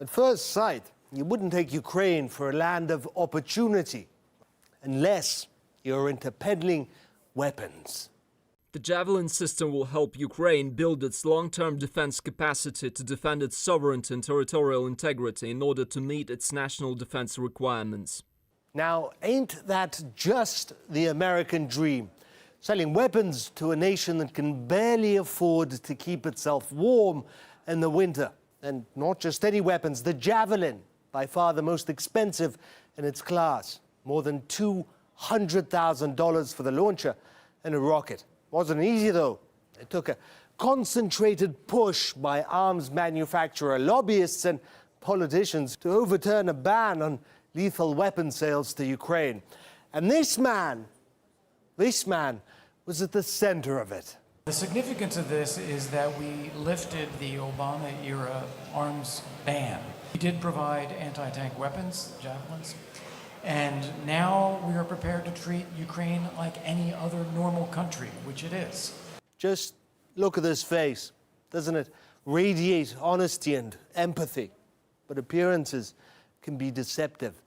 At first sight, you wouldn't take Ukraine for a land of opportunity, unless you're into peddling weapons. The Javelin system will help Ukraine build its long-term defense capacity to defend its sovereignty and territorial integrity in order to meet its national defense requirements. Now, ain't that just the American dream? Selling weapons to a nation that can barely afford to keep itself warm in the winter. And not just any weapons, the Javelin, by far the most expensive in its class. More than $200,000 for the launcher and a rocket. Wasn't easy, though. It took a concentrated push by arms manufacturer lobbyists and politicians to overturn a ban on lethal weapon sales to Ukraine. And this man was at the center of it. The significance of this is that we lifted the Obama-era arms ban. We did provide anti-tank weapons, javelins, and now we are prepared to treat Ukraine like any other normal country, which it is. Just look at this face. Doesn't it radiate honesty and empathy? But appearances can be deceptive.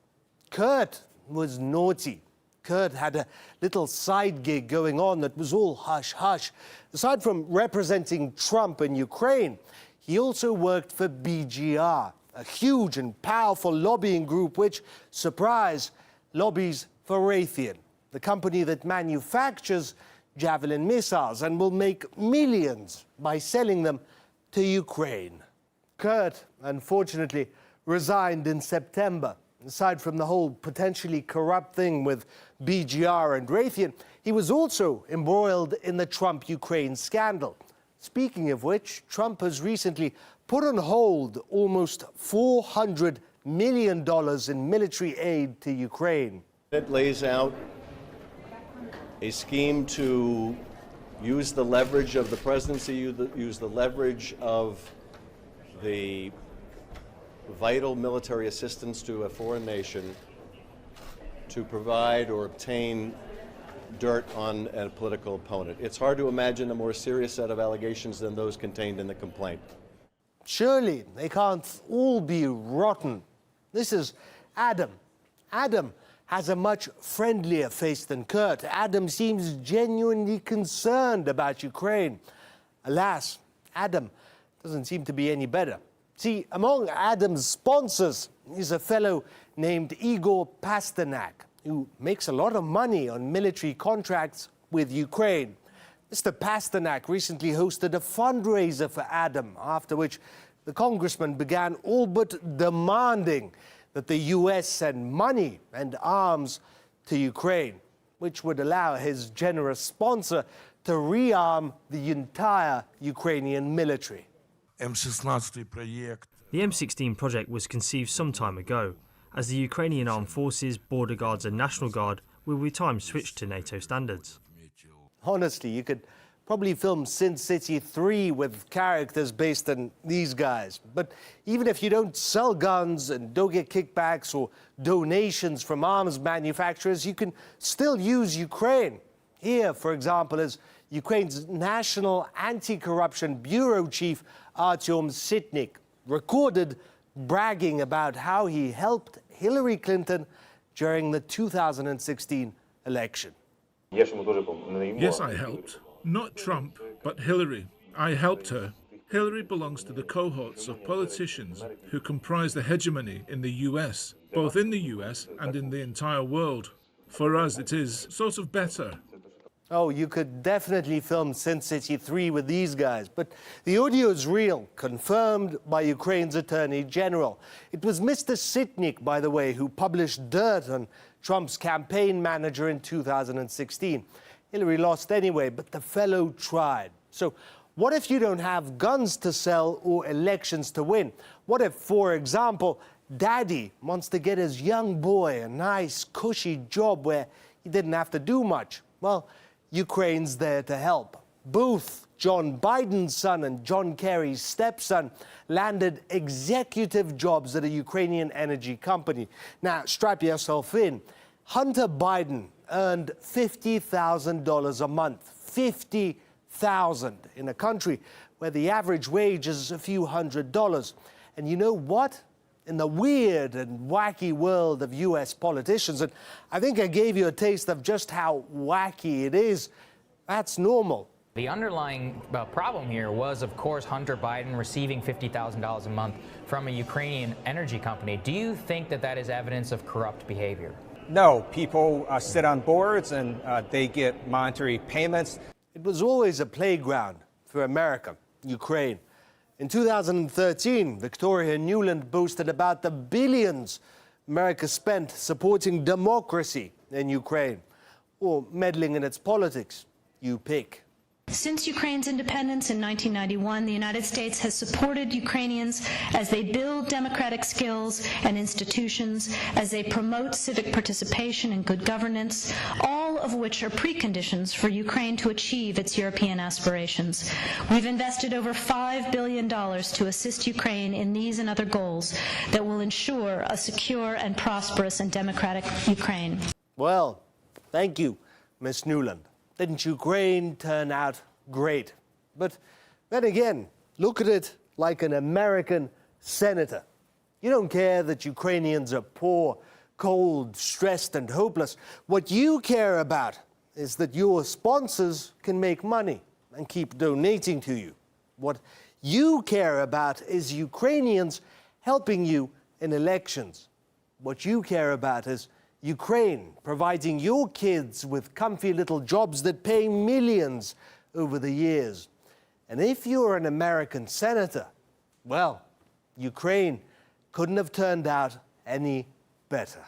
Kurt was naughty. Kurt had a little side gig going on that was all hush-hush. Aside from representing Trump in Ukraine, he also worked for BGR, a huge and powerful lobbying group which, surprise, lobbies for Raytheon, the company that manufactures Javelin missiles and will make millions by selling them to Ukraine. Kurt, unfortunately, resigned in September. Aside from the whole potentially corrupt thing with BGR and Raytheon, he was also embroiled in the Trump-Ukraine scandal. Speaking of which, Trump has recently put on hold almost $400 million in military aid to Ukraine. It lays out a scheme to use the leverage of the presidency, use the leverage of the vital military assistance to a foreign nation to provide or obtain dirt on a political opponent. It's hard to imagine a more serious set of allegations than those contained in the complaint. Surely they can't all be rotten. This is Adam. Adam has a much friendlier face than Kurt. Adam seems genuinely concerned about Ukraine. Alas, Adam doesn't seem to be any better. See, among Adam's sponsors is a fellow named Igor Pasternak, who makes a lot of money on military contracts with Ukraine. Mr. Pasternak recently hosted a fundraiser for Adam, after which the congressman began all but demanding that the U.S. send money and arms to Ukraine, which would allow his generous sponsor to rearm the entire Ukrainian military. The M16 project was conceived some time ago, as the Ukrainian Armed Forces, Border Guards and National Guard will with time switch to NATO standards. Honestly, you could probably film Sin City 3 with characters based on these guys. But even if you don't sell guns and don't get kickbacks or donations from arms manufacturers, you can still use Ukraine. Here, for example, is Ukraine's National Anti-Corruption Bureau Chief Artyom Sitnik, recorded bragging about how he helped Hillary Clinton during the 2016 election. Yes, I helped. Not Trump, but Hillary. I helped her. Hillary belongs to the cohorts of politicians who comprise the hegemony in the US, both in the US and in the entire world. For us, it is sort of better. Oh, you could definitely film Sin City 3 with these guys, but the audio is real, confirmed by Ukraine's Attorney General. It was Mr. Sitnik, by the way, who published dirt on Trump's campaign manager in 2016. Hillary lost anyway, but the fellow tried. So what if you don't have guns to sell or elections to win? What if, for example, Daddy wants to get his young boy a nice, cushy job where he didn't have to do much? Well, Ukraine's there to help. Both John Biden's son and John Kerry's stepson landed executive jobs at a Ukrainian energy company. Now, strap yourself in. Hunter Biden earned $50,000 a month. $50,000 in a country where the average wage is a few $100s. And you know what? in the weird and wacky world of US politicians. And I think I gave you a taste of just how wacky it is. That's normal. The underlying problem here was, of course, Hunter Biden receiving $50,000 a month from a Ukrainian energy company. Do you think that that is evidence of corrupt behavior? No, people sit on boards and they get monetary payments. It was always a playground for America, Ukraine. In 2013, Victoria Nuland boasted about the billions America spent supporting democracy in Ukraine, or meddling in its politics. You pick. Since Ukraine's independence in 1991, the United States has supported Ukrainians as they build democratic skills and institutions, as they promote civic participation and good governance, all of which are preconditions for Ukraine to achieve its European aspirations. We've invested over $5 billion to assist Ukraine in these and other goals that will ensure a secure and prosperous and democratic Ukraine. Well, thank you, Ms. Nuland. Didn't Ukraine turn out great? But then again, look at it like an American senator. You don't care that Ukrainians are poor, cold, stressed, and hopeless. What you care about is that your sponsors can make money and keep donating to you. What you care about is Ukrainians helping you in elections. What you care about is Ukraine providing your kids with comfy little jobs that pay millions over the years. And if you're an American senator, well, Ukraine couldn't have turned out any better.